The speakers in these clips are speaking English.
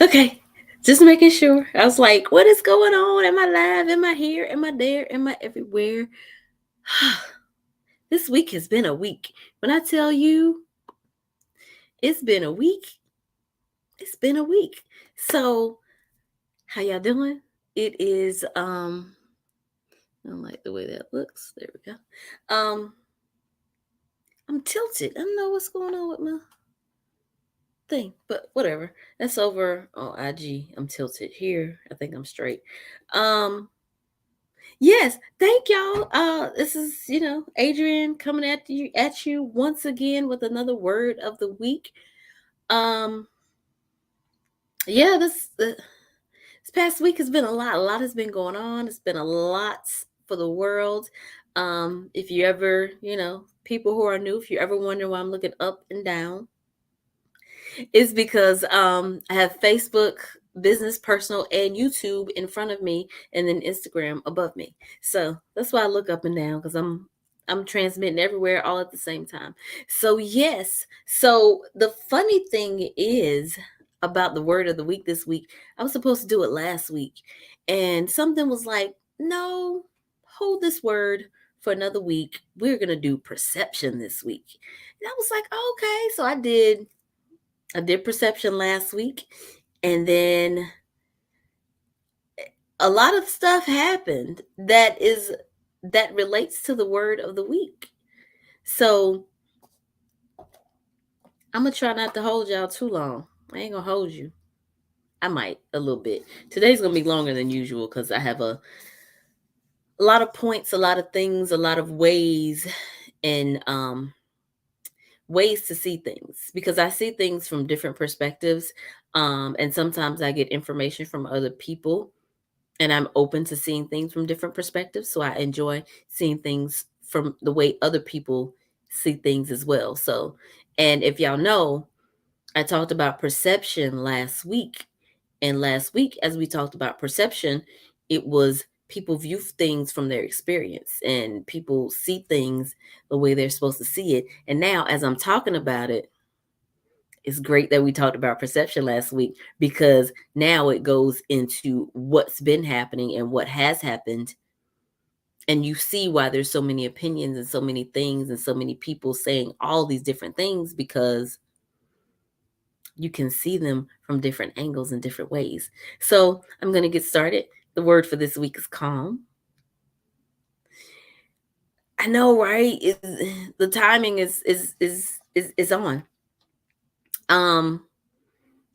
Okay, just making sure. I was like, what is going on? Am I live? Am I here? Am I there? Am I everywhere? This week has been a week. When I tell you it's been a week, it's been a week. So, how y'all doing? It is I don't like the way that looks. There we go. I'm tilted. I don't know what's going on with my thing, but whatever. That's over on IG. I'm tilted here. I think I'm straight. Um Yes, thank y'all. This is Adrian coming at you once again with another word of the week. Um, yeah, this past week has been a lot. A lot has been going on. It's been a lot for the world. If you ever, people who are new, if you ever wonder why I'm looking up and down, it's because I have Facebook, business, personal, and YouTube in front of me, and then Instagram above me. So that's why I look up and down because I'm transmitting everywhere all at the same time. So yes. So the funny thing is about the word of the week this week, I was supposed to do it last week, and something was like, no, hold this word for another week. We're gonna do perception this week. And I was like, okay. So I did perception last week, and then a lot of stuff happened that relates to the word of the week. So I'm gonna try not to hold y'all too long. I ain't gonna hold you. I might a little bit. Today's gonna be longer than usual because I have a lot of points, a lot of things, a lot of ways, and ways to see things because I see things from different perspectives. And sometimes I get information from other people, and I'm open to seeing things from different perspectives. So I enjoy seeing things from the way other people see things as well. So, and if y'all know, I talked about perception last week. And last week, as we talked about perception, it was people view things from their experience and people see things the way they're supposed to see it. And now, as I'm talking about it, it's great that we talked about perception last week because now it goes into what's been happening and what has happened. And you see why there's so many opinions and so many things and so many people saying all these different things because you can see them from different angles and different ways. So I'm going to get started. The word for this week is calm. I know, right? The timing is on. Um,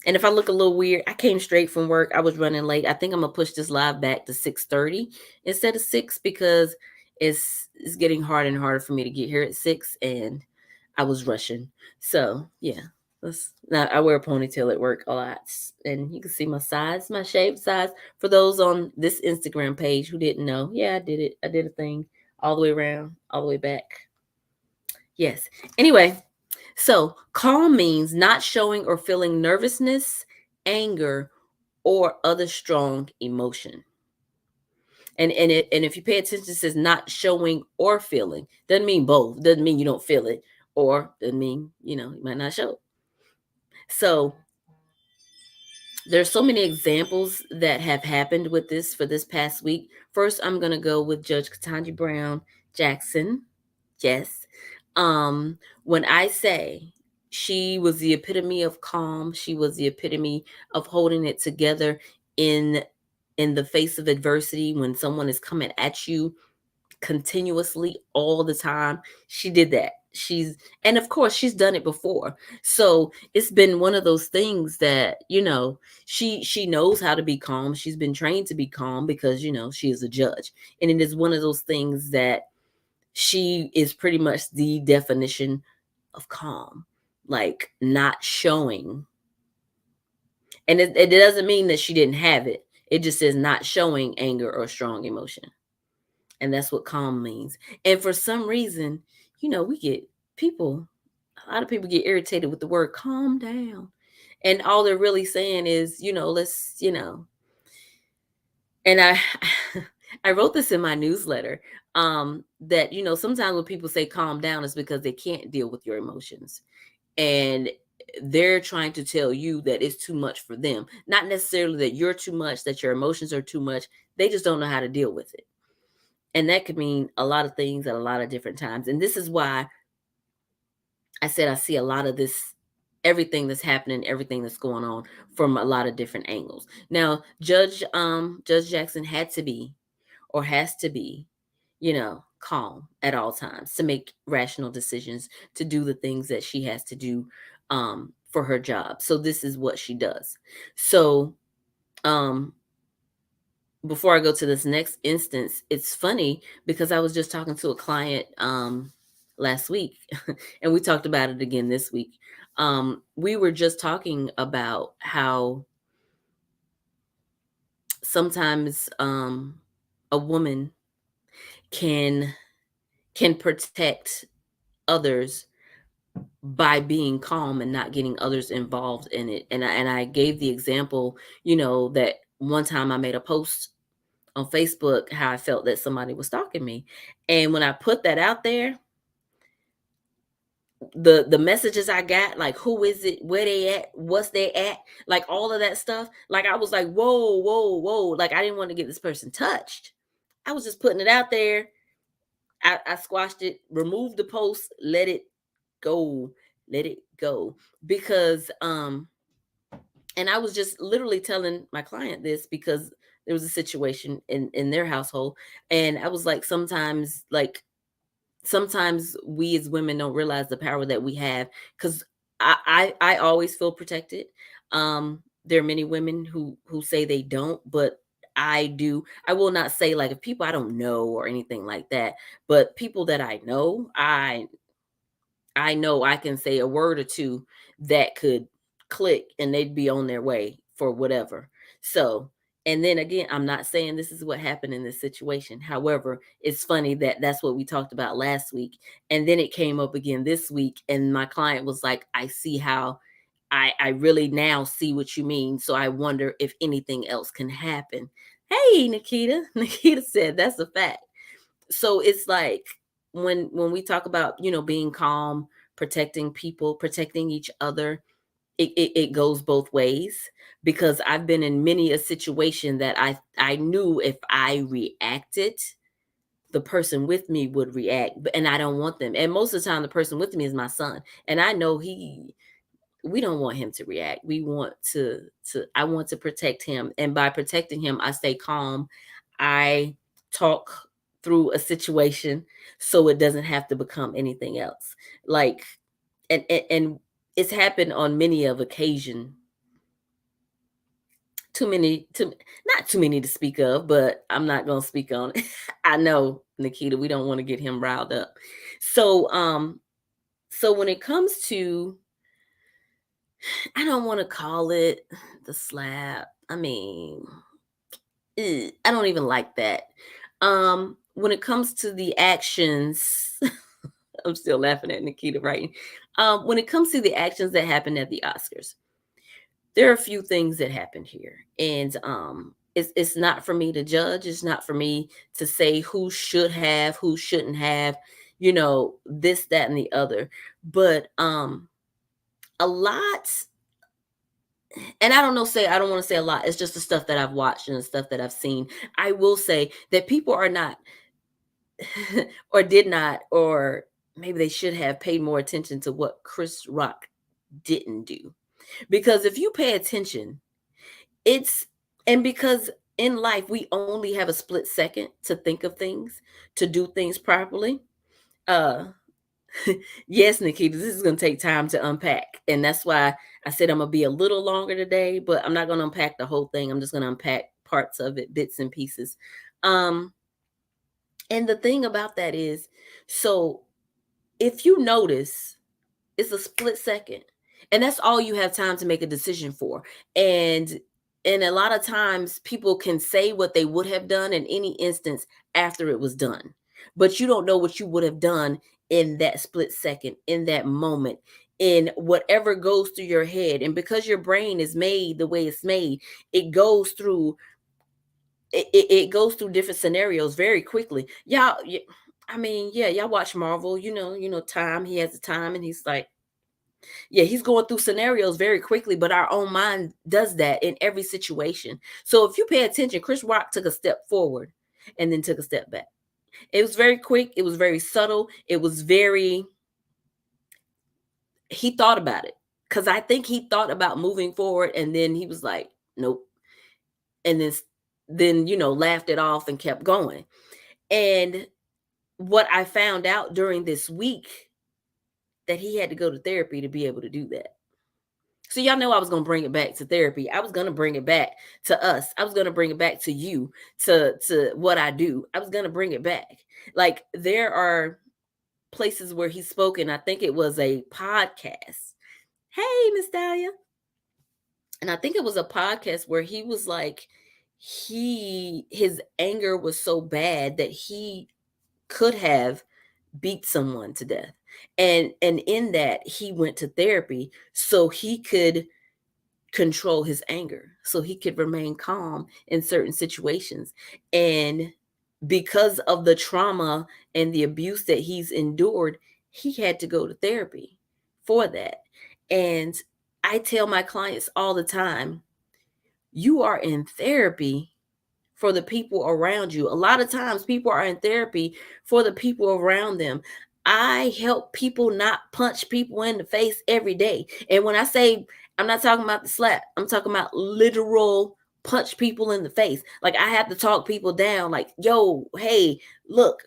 And if I look a little weird, I came straight from work. I was running late. I think I'm gonna push this live back to 6:30 instead of 6 because it's getting harder and harder for me to get here at 6, and I was rushing. So yeah. Now I wear a ponytail at work a lot. And you can see my size, my shape size. For those on this Instagram page who didn't know, yeah, I did it. I did a thing all the way around, all the way back. Yes. Anyway, so, calm means not showing or feeling nervousness, anger, or other strong emotion. And if you pay attention, it says not showing or feeling. Doesn't mean both. Doesn't mean you don't feel it, or doesn't mean you might not show. So there's so many examples that have happened with this for this past week. First, I'm gonna go with Judge Ketanji Brown Jackson. Yes. When I say she was the epitome of calm, she was the epitome of holding it together in in the face of adversity when someone is coming at you continuously all the time. She did that. And of course she's done it before. So it's been one of those things that, she knows how to be calm. She's been trained to be calm because, she is a judge. And it is one of those things that she is pretty much the definition of calm, like not showing. And it doesn't mean that she didn't have it. It just says not showing anger or strong emotion. And that's what calm means. And for some reason, we get people, a lot of people get irritated with the word calm down. And all they're really saying is, let's, and I I wrote this in my newsletter, that sometimes when people say calm down is because they can't deal with your emotions. And they're trying to tell you that it's too much for them. Not necessarily that you're too much, that your emotions are too much. They just don't know how to deal with it. And that could mean a lot of things at a lot of different times. And this is why I said I see a lot of this, everything that's happening, everything that's going on from a lot of different angles. Now, Judge Jackson had to be, or has to be, calm at all times to make rational decisions, to do the things that she has to do for her job. So this is what she does. So um before I go to this next instance, it's funny because I was just talking to a client last week and we talked about it again this week. We were just talking about how sometimes a woman can protect others by being calm and not getting others involved in it. And I gave the example, that one time I made a post on Facebook how I felt that somebody was stalking me. And when I put that out there, the messages I got, like who is it, where they at, what's they at, like all of that stuff. Like I was like, whoa, whoa, whoa. Like I didn't want to get this person touched. I was just putting it out there. I squashed it, removed the post, let it go, let it go. Because and I was just literally telling my client this because there was a situation in their household. And I was like, sometimes we as women don't realize the power that we have, because I always feel protected. There are many women who say they don't, but I do. I will not say, like, if people I don't know or anything like that, but people that I know, I know I can say a word or two that could click and they'd be on their way for whatever. So, and then again, I'm not saying this is what happened in this situation. However, it's funny that that's what we talked about last week. And then it came up again this week. And my client was like, I see how I really now see what you mean. So I wonder if anything else can happen. Hey, Nikita. Nikita said that's a fact. So it's like when we talk about, being calm, protecting people, protecting each other, it goes both ways, because I've been in many a situation that I knew if I reacted, the person with me would react, and I don't want them. And most of the time the person with me is my son, and I know we don't want him to react. We want to I want to protect him, and by protecting him I stay calm. I talk through a situation so it doesn't have to become anything else. Like, and it's happened on many of occasion. Too many to Not too many to speak of, but I'm not going to speak on it. I know, Nikita, we don't want to get him riled up. So when it comes to, I don't want to call it the slap. I mean, I don't even like that. When it comes to the actions, I'm still laughing at Nikita writing. When it comes to the actions that happened at the Oscars, there are a few things that happened here, and it's not for me to judge. It's not for me to say who should have, who shouldn't have, this, that, and the other. But a lot, and I don't want to say a lot. It's just the stuff that I've watched and the stuff that I've seen. I will say that people are not, or did not, or maybe they should have paid more attention to what Chris Rock didn't do. Because if you pay attention, it's, and because in life we only have a split second to think of things, to do things properly. Uh yes, Nikita, this is going to take time to unpack. And that's why I said I'm going to be a little longer today, but I'm not going to unpack the whole thing. I'm just going to unpack parts of it, bits and pieces. Um and the thing about that is, so if you notice, it's a split second. And that's all you have time to make a decision for. And a lot of times people can say what they would have done in any instance after it was done. But you don't know what you would have done in that split second, in that moment, in whatever goes through your head. And because your brain is made the way it's made, it goes through it goes through different scenarios very quickly. I mean, yeah, y'all watch Marvel, time, he has a time and he's like, Yeah, he's going through scenarios very quickly, but our own mind does that in every situation. So if you pay attention, Chris Rock took a step forward and then took a step back. It was very quick. It was very subtle. It was very, he thought about it. Because I think he thought about moving forward and then he was like, nope. And then, laughed it off and kept going. And what I found out during this week, that he had to go to therapy to be able to do that. So y'all know I was going to bring it back to therapy. I was going to bring it back to us. I was going to bring it back to you, to what I do. I was going to bring it back. Like, there are places where he's spoken. I think it was a podcast. Hey, Miss Dahlia. And I think it was a podcast where he was like, his anger was so bad that he could have beat someone to death. And in that, he went to therapy so he could control his anger, so he could remain calm in certain situations. And because of the trauma and the abuse that he's endured, he had to go to therapy for that. And I tell my clients all the time, you are in therapy for the people around you. A lot of times people are in therapy for the people around them. I help people not punch people in the face every day. And when I say, I'm not talking about the slap, I'm talking about literal punch people in the face. Like, I have to talk people down, like, yo, hey, look,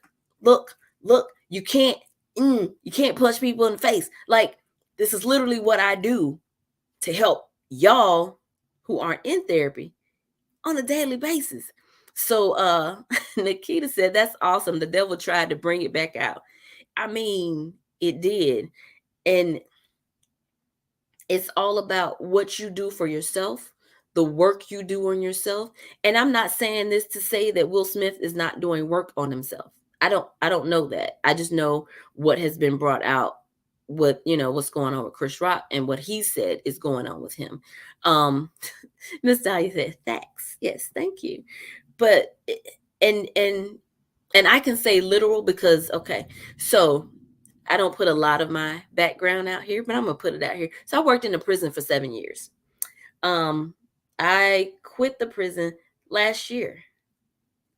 you can't punch people in the face. Like, this is literally what I do to help y'all who aren't in therapy on a daily basis. So Nikita said, that's awesome. The devil tried to bring it back out. I mean, it did. And it's all about what you do for yourself, the work you do on yourself. And I'm not saying this to say that Will Smith is not doing work on himself. I don't know that. I just know what has been brought out, what's going on with Chris Rock and what he said is going on with him. Miss Dahlia said, thanks. Yes, thank you. But and I can say literal because, okay, so I don't put a lot of my background out here, but I'm gonna put it out here. So I worked in a prison for 7 years. I quit the prison last year.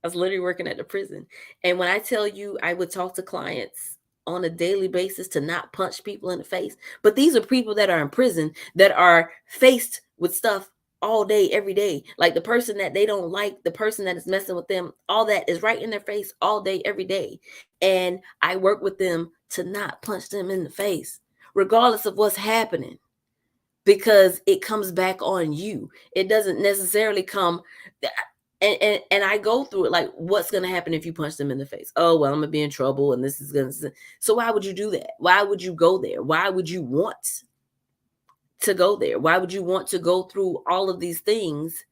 I was literally working at the prison. And when I tell you, I would talk to clients on a daily basis to not punch people in the face. But these are people that are in prison that are faced with stuff all day, every day. Like, the person that they don't like, the person that is messing with them, all that is right in their face all day, every day. And I work with them to not punch them in the face, regardless of what's happening, because it comes back on you. It doesn't necessarily come. And I go through it like, what's going to happen if you punch them in the face? Oh, well, I'm going to be in trouble and this is going to. So why would you do that? Why would you go there? Why would you want to go there? Why would you want to go through all of these things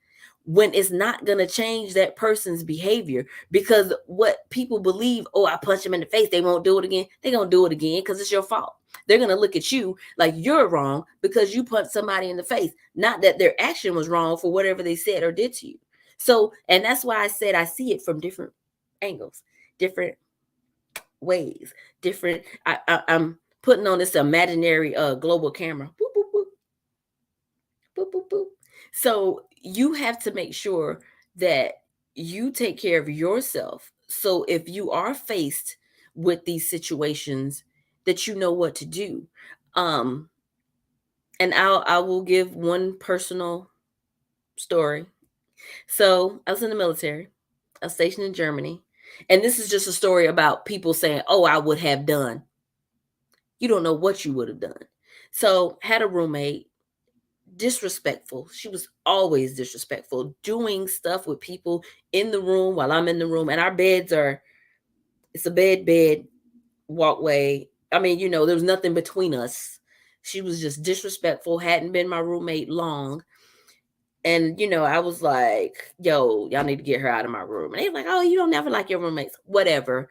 when it's not going to change that person's behavior? Because what people believe, oh, I punch them in the face, they won't do it again. They're going to do it again because it's your fault. They're going to look at you like you're wrong because you punched somebody in the face, not that their action was wrong for whatever they said or did to you. So, and that's why I said I see it from different angles, different ways, different. I'm putting on this imaginary global camera. Boop, boop, boop. Boop, boop, boop. So you have to make sure that you take care of yourself. So if you are faced with these situations, that you know what to do. And I will give one personal story. So I was in the military. I was stationed in Germany. And this is just a story about people saying, oh, I would have done. You don't know what you would have done. So had a roommate, disrespectful. She was always disrespectful, doing stuff with people in the room while I'm in the room. And our beds it's a bed walkway. I mean, there was nothing between us. She was just disrespectful, hadn't been my roommate long. And, I was like, yo, y'all need to get her out of my room. And they're like, oh, you don't never like your roommates. Whatever.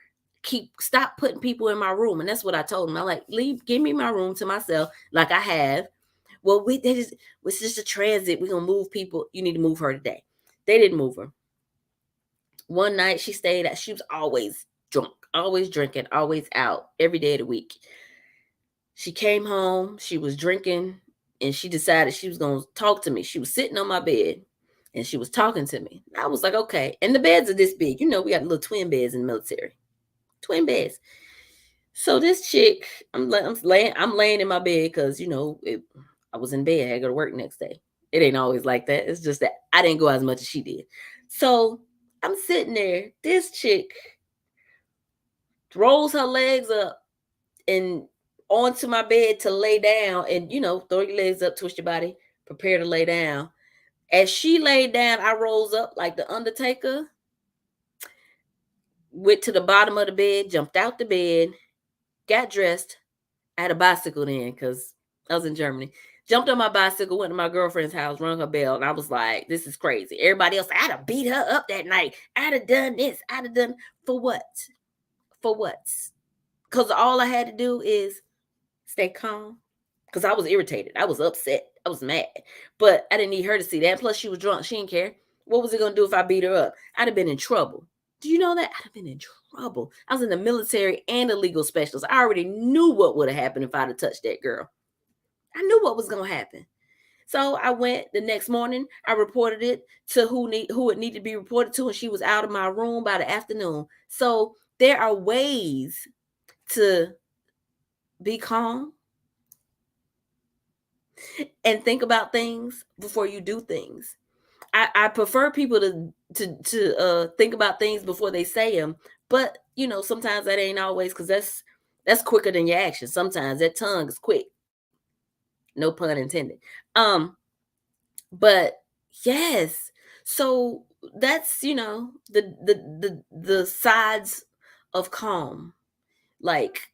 Stop putting people in my room. And that's what I told them. I like, give me my room to myself like I have. Well, it's just a transit. We're going to move people. You need to move her today. They didn't move her. One night she was always drunk, always drinking, always out every day of the week. She came home, she was drinking, and she decided she was going to talk to me. She was sitting on my bed and she was talking to me. I was like, okay. And the beds are this big. You know, we got little twin beds in the military. Twin beds. So this chick, I'm laying in my bed because I was in bed. I had to go to work next day. It ain't always like that. It's just that I didn't go as much as she did. So I'm sitting there. This chick rolls her legs up and onto my bed to lay down, and throw your legs up, twist your body, prepare to lay down. As she laid down, I rose up like the Undertaker, went to the bottom of the bed, jumped out the bed, got dressed. I had a bicycle then because I was in Germany. Jumped on my bicycle, went to my girlfriend's house, rung her bell, and I was like, this is crazy. Everybody else, I'd have beat her up that night. I'd have done this. I'd have done for what? For what? Because all I had to do is stay calm. Because I was irritated. I was upset. I was mad. But I didn't need her to see that. Plus, she was drunk. She didn't care. What was it going to do if I beat her up? I'd have been in trouble. Do you know that? I'd have been in trouble. I was in the military and a legal specialist. I already knew what would have happened if I'd have touched that girl. I knew what was going to happen. So I went the next morning. I reported it to who it needed to be reported to, and she was out of my room by the afternoon. So there are ways to be calm and think about things before you do things. I prefer people to think about things before they say them, but sometimes that ain't always, because that's quicker than your action. Sometimes that tongue is quick, no pun intended. But yes, so that's the sides of calm. Like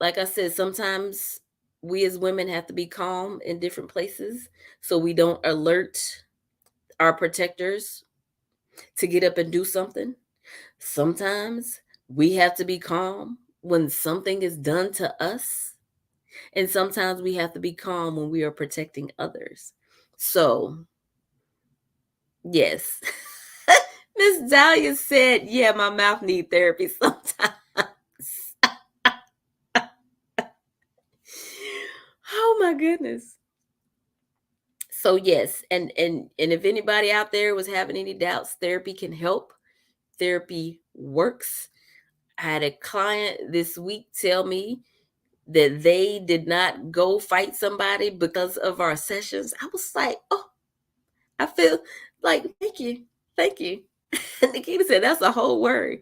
I said, sometimes we as women have to be calm in different places so we don't alert our protectors to get up and do something. Sometimes we have to be calm when something is done to us. And sometimes we have to be calm when we are protecting others. So, yes. Miss Dahlia said, yeah, my mouth need therapy sometimes. Oh my goodness. So yes, and if anybody out there was having any doubts, therapy can help. Therapy works. I had a client this week tell me that they did not go fight somebody because of our sessions. I was like, oh, I feel like, thank you. Thank you. Nikita said, that's a whole word.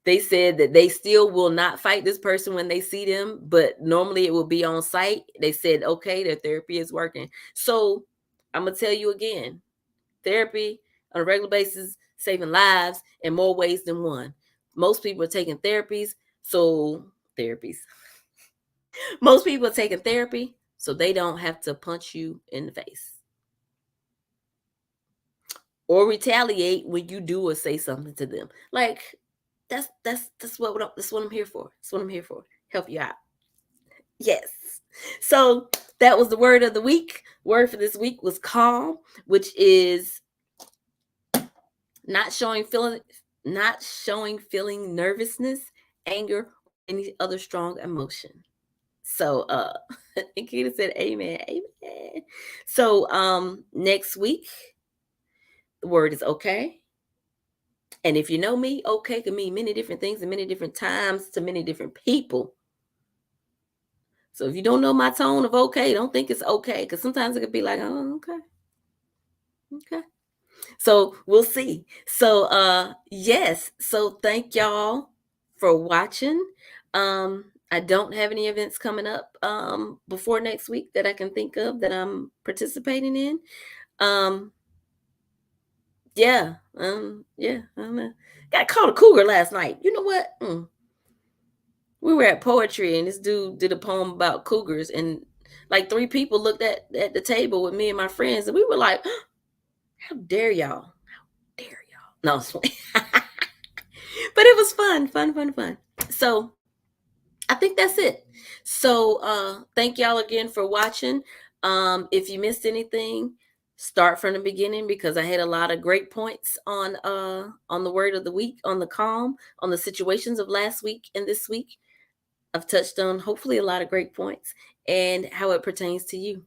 They said that they still will not fight this person when they see them, but normally it will be on site. They said, okay, their therapy is working. So I'm going to tell you again, therapy on a regular basis, saving lives in more ways than one. Most people are taking therapies. Most people are taking therapy so they don't have to punch you in the face or retaliate when you do or say something to them. Like that's what I'm here for. That's what I'm here for. Help you out. Yes. So that was the word of the week. Word for this week was calm, which is not showing feeling nervousness, anger, or any other strong emotion. So Nikita said amen. Amen. So next week the word is okay. And if you know me, okay can mean many different things and many different times to many different people. So if you don't know my tone of okay, don't think it's okay, because sometimes it could be like, oh, okay. Okay. So we'll see. So yes. So thank y'all for watching. I don't have any events coming up before next week that I can think of that I'm participating in. Yeah. Yeah. I don't know. Got caught a cougar last night. You know what? We were at poetry and this dude did a poem about cougars, and like 3 people looked at the table with me and my friends, and we were like, how dare y'all? Dare y'all? No, but it was fun. So I think that's it. So thank y'all again for watching. If you missed anything, start from the beginning, because I had a lot of great points on the word of the week, on the calm, on the situations of last week and this week. I've touched on hopefully a lot of great points and how it pertains to you.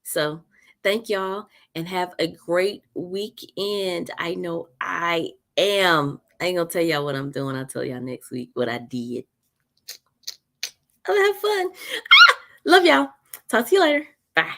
So thank y'all and have a great weekend. I know I am. I ain't gonna tell y'all what I'm doing. I'll tell y'all next week what I did. I'll have fun. Love y'all. Talk to you later. Bye.